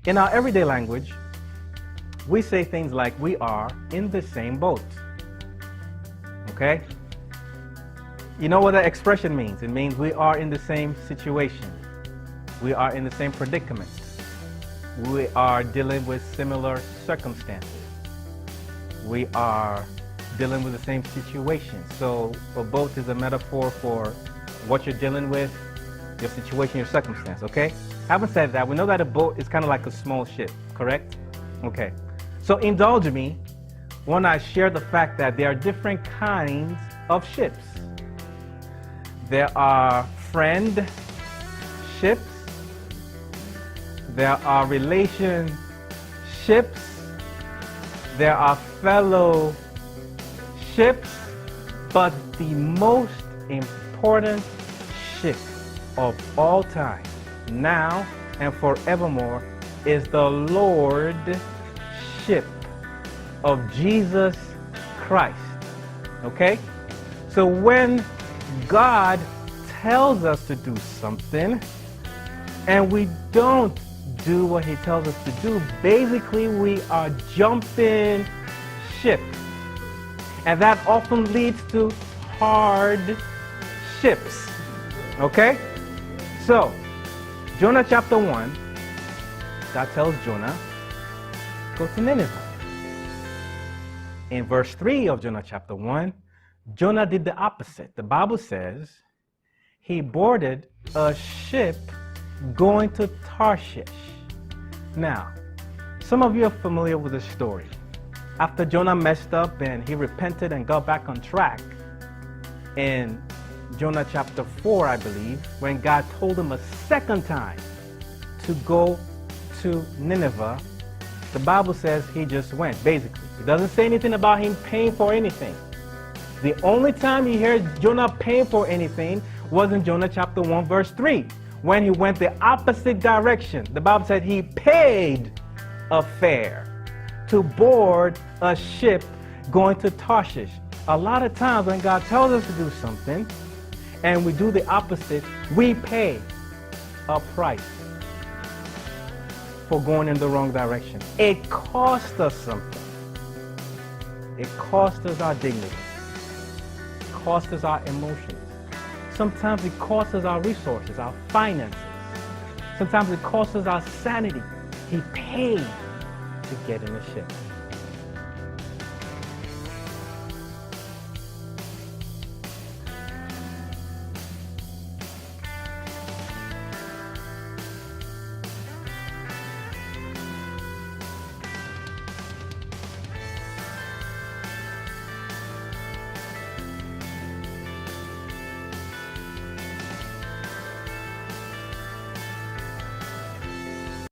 In our everyday language, we say things like we are in the same boat. Okay? You know what that expression means? It means we are in the same situation. We are in the same predicament. We are dealing with similar circumstances. We are dealing with the same situation. So a boat is a metaphor for what you're dealing with, your situation, your circumstance, okay? Having said that, we know that a boat is kind of like a small ship, correct? Okay. So indulge me when I share the fact that there are different kinds of ships. There are friend ships. There are relationships. There are fellow ships. But the most important ship of all time, now and forevermore, is the Lordship of Jesus Christ. Okay? So when God tells us to do something and we don't do what he tells us to do, basically we are jumping ship. And that often leads to hard ships. Okay? So, Jonah chapter 1, God tells Jonah, go to Nineveh. In verse 3 of Jonah chapter 1, Jonah did the opposite. The Bible says he boarded a ship going to Tarshish. Now, some of you are familiar with the story. After Jonah messed up and he repented and got back on track, in Jonah chapter 4, I believe, when God told him a second time to go to Nineveh, the Bible says he just went, basically. It doesn't say anything about him paying for anything. The only time you hear Jonah paying for anything was in Jonah chapter 1, verse 3, when he went the opposite direction. The Bible said he paid a fare to board a ship going to Tarshish. A lot of times when God tells us to do something and we do the opposite, we pay a price for going in the wrong direction. It costs us something. It costs us our dignity. It costs us our emotions. Sometimes it costs us our resources, our finances. Sometimes it costs us our sanity. He paid to get in the ship.